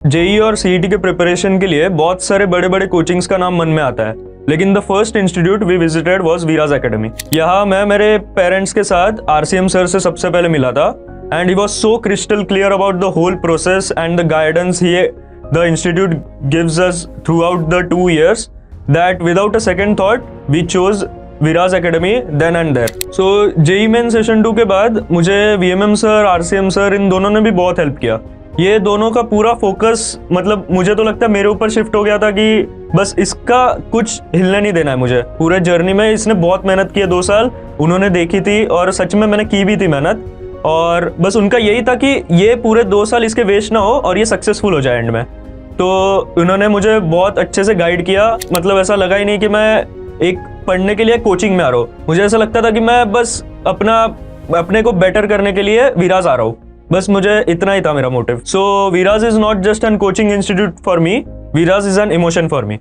JEE और CET के preparation के लिए बहुत सारे बड़े बड़े कोचिंग्स का नाम मन में आता है, लेकिन the first institute we visited was Viraj academy. यहाँ मैं मेरे पेरेंट्स के साथ आरसीएम सर से सबसे पहले मिला था and he was so crystal clear about the whole process and the guidance he the institute gives us throughout the 2 years that without a second thought we chose Viraj academy then and there. So JEE main session 2 के बाद मुझे VMM sir, RCM sir, इन दोनों ने भी बहुत help किया। ये दोनों का पूरा फोकस मतलब मुझे तो लगता है मेरे ऊपर शिफ्ट हो गया था कि बस इसका कुछ हिलने नहीं देना है मुझे। पूरे जर्नी में इसने बहुत मेहनत की है, 2 साल उन्होंने देखी थी और सच में मैंने की भी थी मेहनत, और बस उनका यही था कि ये पूरे 2 साल इसके वेस्ट ना हो और ये सक्सेसफुल हो जाए एंड में। तो उन्होंने मुझे बहुत अच्छे से गाइड किया, मतलब ऐसा लगा ही नहीं कि मैं एक पढ़ने के लिए कोचिंग में आ रहा हूँ। मुझे ऐसा लगता था कि मैं बस अपने को बेटर करने के लिए विराज आ रहा हूँ, बस मुझे इतना ही था मेरा motive. So Viraj is not just an coaching institute for me, Viraj is an emotion for me.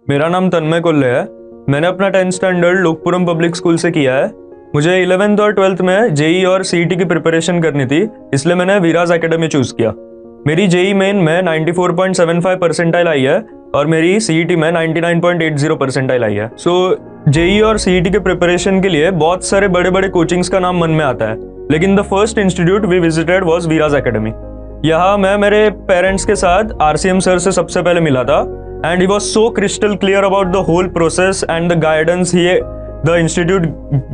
मेरा नाम तन्मय कोल्ले है। मैंने अपना 10th स्टैंडर्ड लोकपुरम पब्लिक स्कूल से किया है। मुझे 11th और 12th में जेई और सीईटी की प्रिपरेशन करनी थी, इसलिए मैंने विराज एकेडमी चूज किया। मेरी जेई मेन में 94.75 परसेंटाइल आई है और मेरी सीईटी में 99.80 परसेंटाइल आई है। सो जेई और सीईटी के प्रिपरेशन के लिए बहुत सारे बड़े बड़े कोचिंग्स का नाम मन में आता है, लेकिन the first institute we visited was Viraj academy. यहाँ मैं मेरे पेरेंट्स के साथ आरसीएम सर से सबसे पहले मिला था and he was so crystal clear about the whole process and the guidance he the institute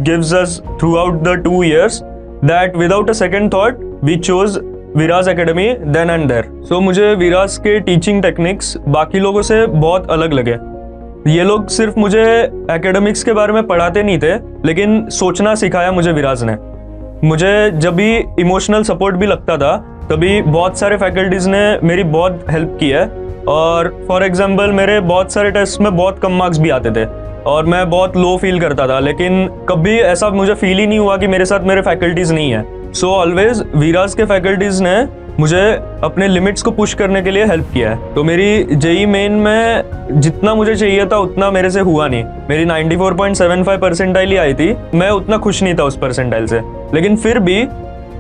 gives us throughout the 2 years that without a second thought we chose Viraj academy then and there. So मुझे विराज के teaching techniques बाकी लोगों से बहुत अलग लगे। ये लोग सिर्फ मुझे एकेडमिक्स के बारे में पढ़ाते नहीं थे, लेकिन सोचना सिखाया मुझे विराज ने। मुझे जब भी इमोशनल सपोर्ट भी लगता था तभी बहुत सारे फैकल्टीज ने मेरी बहुत हेल्प की है। और फॉर एग्जाम्पल मेरे बहुत सारे टेस्ट में बहुत कम मार्क्स भी आते थे और मैं बहुत लो फील करता था, लेकिन कभी ऐसा मुझे फील ही नहीं हुआ कि मेरे साथ मेरे फैकल्टीज नहीं है। सो ऑलवेज विराज के फैकल्टीज ने मुझे अपने लिमिट्स को पुश करने के लिए हेल्प किया है। तो मेरी जेई मेन में जितना मुझे चाहिए था उतना मेरे से हुआ नहीं। मेरी 94.75 परसेंटाइल ही आई थी। मैं उतना खुश नहीं था उस परसेंटाइल से, लेकिन फिर भी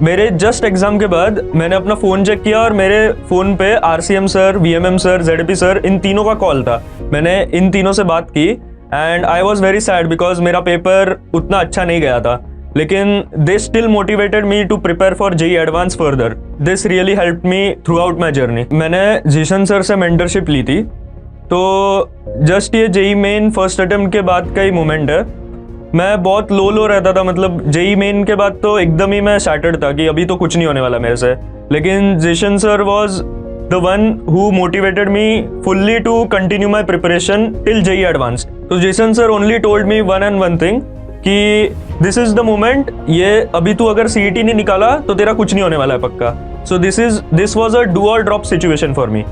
मेरे जस्ट एग्जाम के बाद मैंने अपना फ़ोन चेक किया और मेरे फ़ोन पे RCM sir, VMM sir, ZP sir, इन तीनों का कॉल था। मैंने इन तीनों से बात की and I was very sad because मेरा पेपर उतना अच्छा नहीं गया था, लेकिन they still motivated me to prepare for JEE advance further. This really helped me throughout my journey. मैंने जीशन सर से मेंटरशिप ली थी, तो जस्ट ये जेई मेन फर्स्ट अटेम्प्ट के बाद का ही मोमेंट है। मैं बहुत लो रहता था, मतलब जेई मेन के बाद तो एकदम ही मैं शैटर्ड था कि अभी तो कुछ नहीं होने वाला मेरे से, लेकिन Zeeshan sir was the one who motivated me fully to continue my preparation till JEE advance. तो Zeeshan sir only told me one and one thing कि दिस इज द मोमेंट, ये अभी तू अगर सीईटी नहीं निकाला तो तेरा कुछ नहीं होने वाला है पक्का। So this was a do or drop situation for me.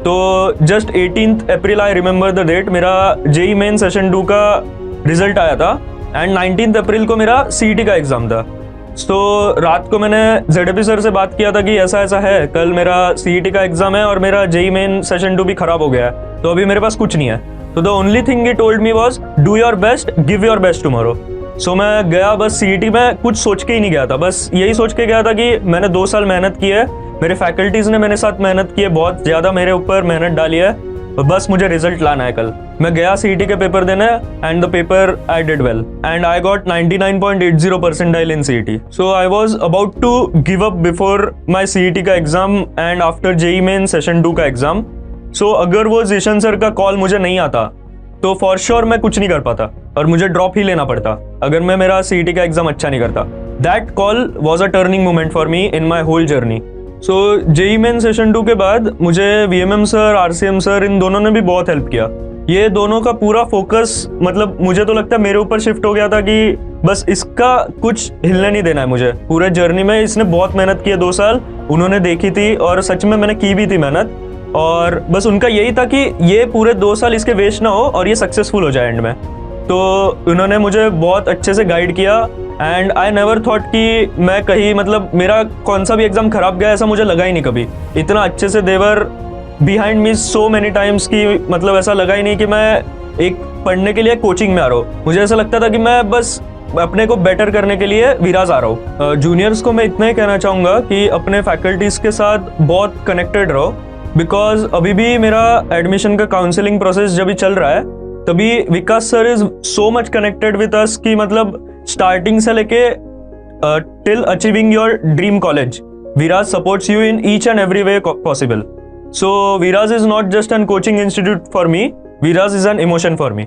तो just 18th April I remember the date, मेरा जेई मेन सेशन 2 का रिजल्ट आया था एंड 19th अप्रैल को मेरा सीईटी का एग्जाम था। तो रात को मैंने जेडपी सर से बात किया था कि ऐसा ऐसा है, कल मेरा सीईटी का एग्जाम है और मेरा जेई मेन सेशन 2 भी खराब हो गया है, तो अभी मेरे पास कुछ नहीं है। तो the only thing he told me was do your best, give your best tomorrow. So मैं गया, बस सीईटी में कुछ सोच के ही नहीं गया था, बस यही सोच के गया था कि मैंने 2 साल मेहनत की है, मेरे फैकल्टीज ने मेरे साथ मेहनत की है, बहुत ज़्यादा मेरे ऊपर मेहनत डाली है, बस मुझे रिजल्ट लाना है कल। मैं गया सीईटी के पेपर देने and the paper I did well and I got 99.80 percentile in CET. So I was about to give up before my CET का exam and after JEE main session 2 का exam. सो अगर वो Zeeshan sir का call मुझे नहीं आता तो for sure मैं कुछ नहीं कर पाता और मुझे ड्रॉप ही लेना पड़ता अगर मैं मेरा सीईटी का एग्जाम अच्छा नहीं करता। That call was a turning moment for me in my whole journey. So JEE main session 2 के बाद मुझे वीएमएम सर, आरसीएम सर, इन दोनों ने भी बहुत हेल्प किया। ये दोनों का पूरा फोकस मतलब मुझे तो लगता है मेरे ऊपर शिफ्ट हो गया था कि बस इसका कुछ हिलने नहीं देना है मुझे। पूरे जर्नी में इसने बहुत मेहनत की है, 2 साल उन्होंने देखी थी और सच में मैंने की भी थी मेहनत, और बस उनका यही था कि ये पूरे 2 साल इसके वेस्ट ना हो और ये सक्सेसफुल हो जाए एंड में। तो उन्होंने मुझे बहुत अच्छे से गाइड किया एंड आई नेवर थॉट कि मैं कहीं मतलब मेरा कौन सा भी एग्जाम खराब गया, ऐसा मुझे लगा ही नहीं कभी। इतना अच्छे से they were behind me so many times कि मतलब ऐसा लगा ही नहीं कि मैं एक पढ़ने के लिए कोचिंग में आ रहा हूँ। मुझे ऐसा लगता था कि मैं बस अपने को बेटर करने के लिए विराज आ रहा हूँ। जूनियर्स को मैं इतना ही कहना चाहूँगा कि अपने फैकल्टीज़ के साथ बहुत कनेक्टेड रहो, बिकॉज अभी भी मेरा एडमिशन का काउंसलिंग प्रोसेस जब भी चल रहा है तभी Vikas sir is so much connected with us कि मतलब स्टार्टिंग से लेके till achieving your dream college Viraz supports you in each and every way possible. So Viraz is not just an coaching institute for me, Viraz is an emotion for me.